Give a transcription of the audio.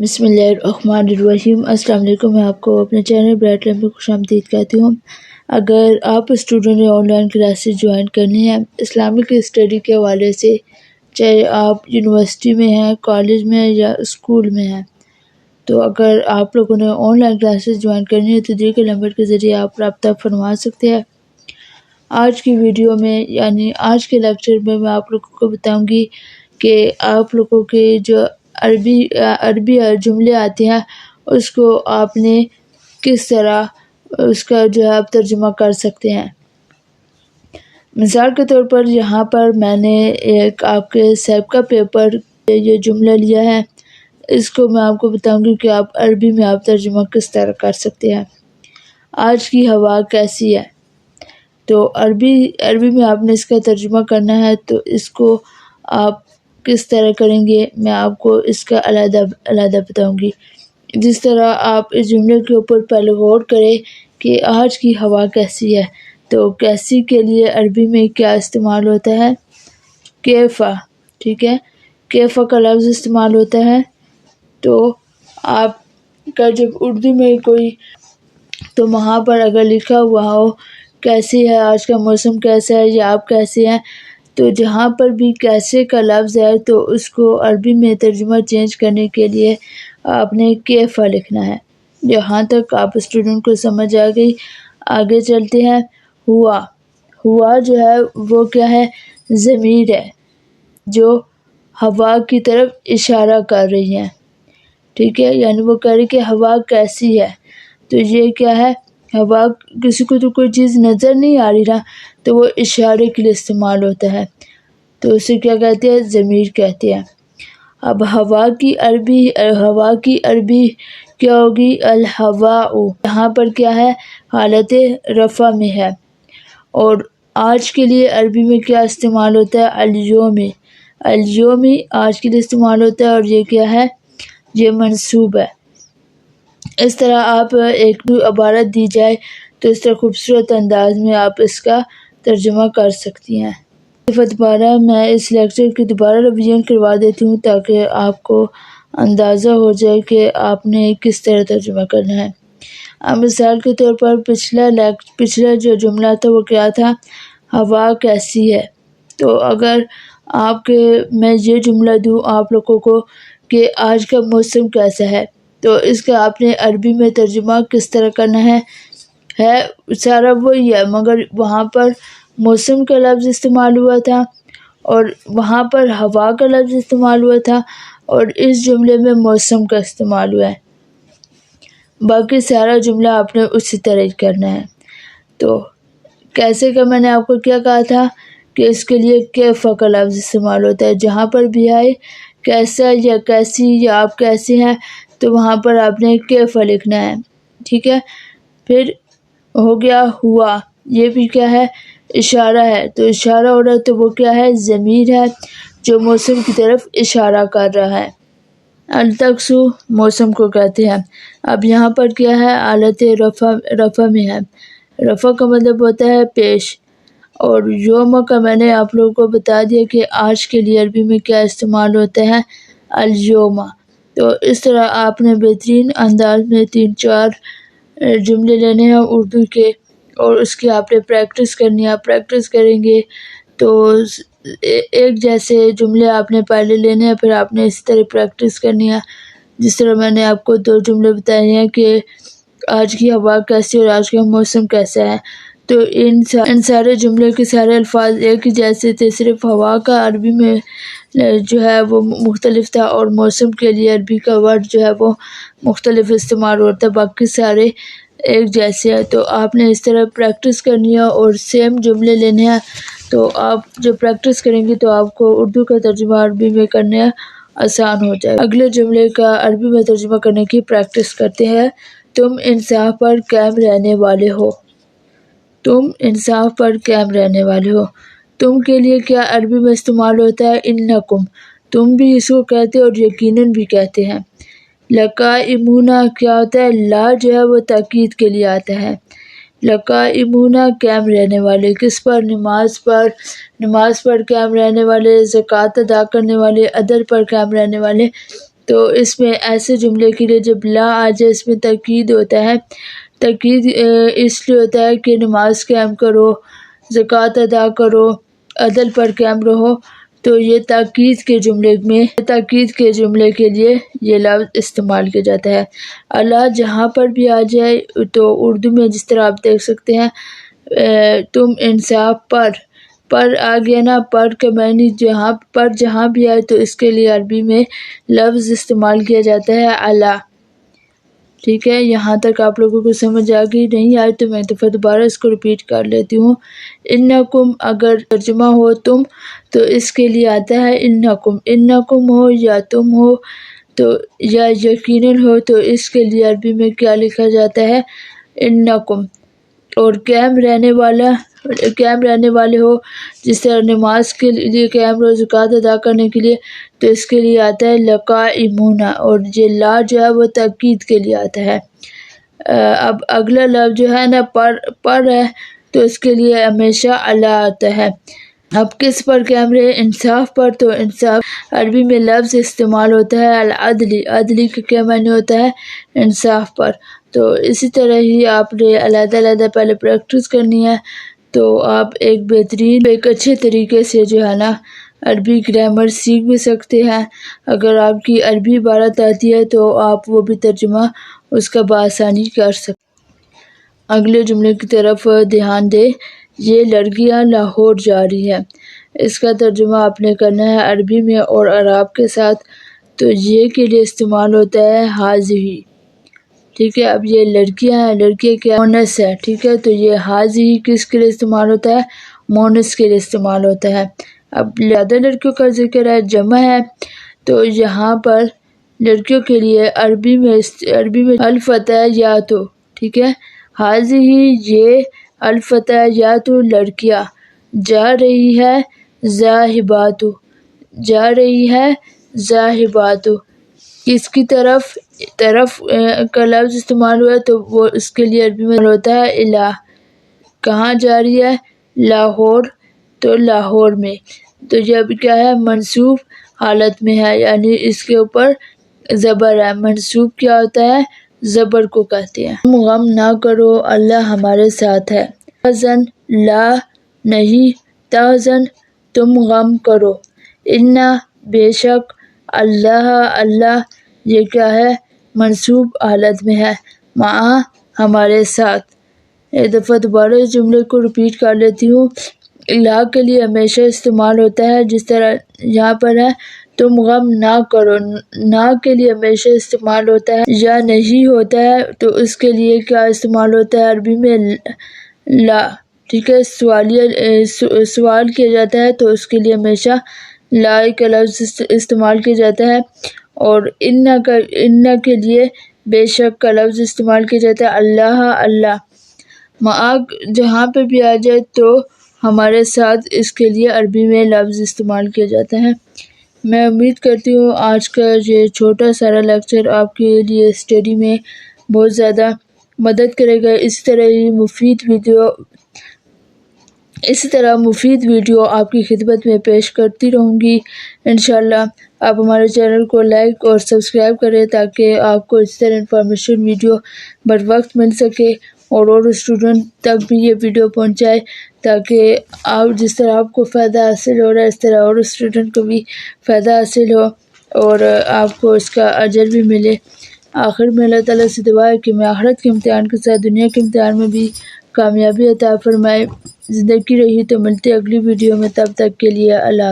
بسم اللہ الرحمن الرحیم۔ السلام علیکم۔ میں آپ کو اپنے چینل برائٹ لرن میں خوش آمدید کہتی ہوں۔ اگر آپ اسٹوڈنٹ نے آن لائن کلاسز جوائن کرنی ہیں اسلامک اسٹڈی کے حوالے سے، چاہے آپ یونیورسٹی میں ہیں، کالج میں ہیں یا اسکول میں ہیں، تو اگر آپ لوگوں نے آن لائن کلاسز جوائن کرنی ہے تو دیے گئے نمبر کے ذریعے آپ رابطہ فرما سکتے ہیں۔ آج کی ویڈیو میں یعنی آج کے لیکچر میں آپ لوگوں کو بتاؤں گی کہ آپ لوگوں کے جو عربی جملے آتے ہیں اس کو آپ نے کس طرح اس کا جو ہے آپ ترجمہ کر سکتے ہیں۔ مثال کے طور پر یہاں پر میں نے ایک آپ کے سابقہ پیپر یہ جملہ لیا ہے، اس کو میں آپ کو بتاؤں گی کہ آپ عربی میں آپ ترجمہ کس طرح کر سکتے ہیں۔ آج کی ہوا کیسی ہے، تو عربی میں آپ نے اس کا ترجمہ کرنا ہے، تو اس کو آپ کس طرح کریں گے میں آپ کو اس کا علیحدہ بتاؤں گی۔ جس طرح آپ اس جملے کے اوپر پہلے غور کریں کہ آج کی ہوا کیسی ہے، تو کیسی کے لیے عربی میں کیا استعمال ہوتا ہے؟ کیفا، ٹھیک ہے، کیفا کا لفظ استعمال ہوتا ہے۔ تو آپ کا جب اردو میں کوئی تو وہاں پر اگر لکھا ہوا ہو کیسی ہے، آج کا موسم کیسا ہے یا آپ کیسے ہیں، تو جہاں پر بھی کیسے کا لفظ ہے تو اس کو عربی میں ترجمہ چینج کرنے کے لیے آپ نے کیفا لکھنا ہے۔ یہاں تک آپ اسٹوڈنٹ کو سمجھ آ گئی۔ آگے چلتے ہیں۔ ہوا جو ہے وہ کیا ہے؟ ضمیر ہے جو ہوا کی طرف اشارہ کر رہی ہے، ٹھیک ہے، یعنی وہ کہہ رہی کہ ہوا کیسی ہے، تو یہ کیا ہے؟ ہوا، کسی کو تو کوئی چیز نظر نہیں آ رہی نا، تو وہ اشارے کے لیے استعمال ہوتا ہے، تو اسے کیا کہتے ہیں؟ ضمیر کہتے ہیں۔ اب ہوا کی عربی کیا ہوگی؟ الہواء۔ یہاں پر کیا ہے؟ حالت رفع میں ہے۔ اور آج کے لیے عربی میں کیا استعمال ہوتا ہے؟ الیوم آج کے لیے استعمال ہوتا ہے، اور یہ کیا ہے؟ یہ منصوب ہے۔ اس طرح آپ ایک عبارت دی جائے تو اس طرح خوبصورت انداز میں آپ اس کا ترجمہ کر سکتی ہیں۔ دوبارہ میں اس لیکچر کی دوبارہ ریویژن کروا دیتی ہوں تاکہ آپ کو اندازہ ہو جائے کہ آپ نے کس طرح ترجمہ کرنا ہے۔ اب مثال کے طور پر پچھلا جو جملہ تھا وہ کیا تھا؟ ہوا کیسی ہے۔ تو اگر میں یہ جملہ دوں آپ لوگوں کو کہ آج کا موسم کیسا ہے، تو اس کا آپ نے عربی میں ترجمہ کس طرح کرنا ہے سارا وہی ہے، مگر وہاں پر موسم کا لفظ استعمال ہوا تھا اور وہاں پر ہوا کا لفظ استعمال ہوا تھا، اور اس جملے میں موسم کا استعمال ہوا ہے۔ باقی سارا جملہ آپ نے اسی طرح ہی کرنا ہے۔ تو کیسے کا میں نے آپ کو کیا کہا تھا کہ اس کے لیے کیفا کا لفظ استعمال ہوتا ہے۔ جہاں پر بھی آئے کیسا یا کیسی یا آپ کیسے ہیں، تو وہاں پر آپ نے کیفا لکھنا ہے، ٹھیک ہے۔ پھر ہو گیا ہوا، یہ بھی کیا ہے؟ اشارہ ہے، تو اشارہ ہو رہا ہے تو وہ کیا ہے؟ ضمیر ہے جو موسم کی طرف اشارہ کر رہا ہے۔ التقصو موسم کو کہتے ہیں۔ اب یہاں پر کیا ہے؟ حالت رفع میں ہے۔ رفع کا مطلب ہوتا ہے پیش، اور یوم کا میں نے آپ لوگوں کو بتا دیا کہ آج کے لیے عربی میں کیا استعمال ہوتا ہے؟ الیوم۔ تو اس طرح آپ نے بہترین انداز میں 3-4 جملے لینے ہیں اردو کے، اور اس کی آپ نے پریکٹس کرنی ہے۔ آپ پریکٹس کریں گے تو ایک جیسے جملے آپ نے پہلے لینے ہیں، پھر آپ نے اسی طرح پریکٹس کرنی ہے۔ جس طرح میں نے آپ کو 2 جملے بتائے ہیں کہ آج کی ہوا کیسی اور آج کا موسم کیسا ہے، تو ان سارے جملے کے سارے الفاظ ایک ہی جیسے تھے، صرف ہوا کا عربی میں جو ہے وہ مختلف تھا، اور موسم کے لیے عربی کا ورڈ جو ہے وہ مختلف استعمال ہوتا ہے، باقی سارے ایک جیسے ہیں۔ تو آپ نے اس طرح پریکٹس کرنی ہے اور سیم جملے لینے ہیں، تو آپ جب پریکٹس کریں گے تو آپ کو اردو کا ترجمہ عربی میں کرنا آسان ہو جائے گا۔ اگلے جملے کا عربی میں ترجمہ کرنے کی پریکٹس کرتے ہیں۔ تم انصاف پر قائم رہنے والے ہو۔ تم انصاف پر قائم رہنے والے ہو۔ تم کے لیے کیا عربی میں استعمال ہوتا ہے؟ انکم۔ تم بھی اس کو کہتے ہیں اور یقیناً بھی کہتے ہیں۔ لقائمون کیا ہوتا ہے؟ لا جو ہے وہ تاکید کے لیے آتا ہے۔ لقائمون قائم رہنے والے، کس پر؟ نماز پر قائم رہنے والے، زکوٰۃ ادا کرنے والے، عدل پر قائم رہنے والے۔ تو اس میں ایسے جملے کے لیے جب لا آ جائے اس میں تاکید ہوتا ہے. تاکید اس لیے ہوتا ہے کہ نماز قائم کرو، زکوٰۃ ادا کرو، عدل پر قائم رہو. تو یہ تاکید کے جملے کے لیے یہ لفظ استعمال کیا جاتا ہے. اللہ جہاں پر بھی آ جائے تو اردو میں جس طرح آپ دیکھ سکتے ہیں تم انصاف پر آ گیا نا، پر کے معنی جہاں بھی آئے تو اس کے لیے عربی میں لفظ استعمال کیا جاتا ہے اللہ. ٹھیک ہے، یہاں تک آپ لوگوں کو سمجھ آ گئی؟ نہیں آئے تو میں دفعہ دوبارہ اس کو ریپیٹ کر لیتی ہوں. انکم اگر ترجمہ ہو تم تو اس کے لیے آتا ہے انکم ہو یا تم ہو تو یا یقیناً ہو تو اس کے لیے عربی میں کیا لکھا جاتا ہے؟ انکم. اور قائم رہنے والے ہو، جس طرح نماز کے لیے قائم رہو، زکوٰۃ ادا کرنے کے لیے تو اس کے لیے آتا ہے لقائمون. اور یہ لا جو ہے وہ تاکید کے لیے آتا ہے. اب اگلا لفظ جو ہے نا پر ہے تو اس کے لیے ہمیشہ اللہ آتا ہے. اب کس پر قائم رہے؟ انصاف پر. تو انصاف عربی میں لفظ استعمال ہوتا ہے العدلی کا کیا معنی ہوتا ہے؟ انصاف پر. تو اسی طرح ہی آپ نے علیحدہ پہلے پریکٹس کرنی ہے تو آپ ایک اچھے طریقے سے جو ہے نا عربی گرامر سیکھ بھی سکتے ہیں. اگر آپ کی عربی عبارت آتی ہے تو آپ وہ بھی ترجمہ اس کا بآسانی کر سکتے. اگلے جملے کی طرف دھیان دیں. یہ لڑکیاں لاہور جا رہی ہیں. اس کا ترجمہ آپ نے کرنا ہے عربی میں اور اعراب کے ساتھ. تو یہ کے لیے استعمال ہوتا ہے حاضی. ٹھیک ہے، اب یہ لڑکیاں ہیں، لڑکیاں کیا مونس ہے. ٹھیک ہے، تو یہ حاضی کس کے لیے استعمال ہوتا ہے؟ مونس کے لیے استعمال ہوتا ہے. اب زیادہ لڑکیوں کا ذکر ہے، جمع ہے، تو یہاں پر لڑکیوں کے لیے عربی میں الفتح یا تو. ٹھیک ہے، حاضی یہ الفتح یا تو لڑکیاں جا رہی ہے ذاہبات. کس کی طرف کا لفظ استعمال ہوا ہے تو وہ اس کے لیے عربی میں ہوتا ہے الہ. کہاں جا رہی ہے؟ لاہور. تو لاہور میں. تو جب کیا ہے؟ منصوب حالت میں ہے، یعنی اس کے اوپر زبر ہے. منصوب کیا ہوتا ہے؟ زبر کو کہتے ہیں. تم غم نہ کرو، اللہ ہمارے ساتھ ہے. تحزن لا نہیں، تحزن تم غم کرو. انا بے شک، اللہ یہ کیا ہے؟ منصوب حالت میں ہے. معا ہمارے ساتھ. ایک دفعہ دوبارہ اس جملے کو ریپیٹ کر لیتی ہوں. لا کے لیے ہمیشہ استعمال ہوتا ہے جس طرح یہاں پر ہے تم غم نہ کرو. نہ کے لیے ہمیشہ استعمال ہوتا ہے یا نہیں ہوتا ہے تو اس کے لیے کیا استعمال ہوتا ہے عربی میں؟ لا. ٹھیک ہے، سوال کیا جاتا ہے تو اس کے لیے ہمیشہ لا کا لفظ استعمال کیا جاتا ہے. اور ان کے لیے بے شک کا لفظ استعمال کیا جاتا ہے اللہ. معاق جہاں پہ بھی آ جائے تو ہمارے ساتھ اس کے لیے عربی میں لفظ استعمال کیا جاتا ہے. میں امید کرتی ہوں آج کا یہ چھوٹا سارا لیکچر آپ کے لیے اسٹڈی میں بہت زیادہ مدد کرے گا. اسی طرح مفید ویڈیو آپ کی خدمت میں پیش کرتی رہوں گی انشاءاللہ. آپ ہمارے چینل کو لائک اور سبسکرائب کریں تاکہ آپ کو اس طرح انفارمیشن ویڈیو بر وقت مل سکے اور اسٹوڈنٹ تک بھی یہ ویڈیو پہنچائے تاکہ آپ جس طرح آپ کو فائدہ حاصل ہو رہا ہے اس طرح اور اسٹوڈنٹ کو بھی فائدہ حاصل ہو اور آپ کو اس کا اجر بھی ملے. آخر میں اللہ تعالیٰ سے دعا ہے کہ میں آخرت کے امتحان کے ساتھ دنیا کے امتحان میں بھی کامیابی عطا فرمائے. زندگی رہی تو ملتے اگلی ویڈیو میں، تب تک کے لیے اللہ حافظ.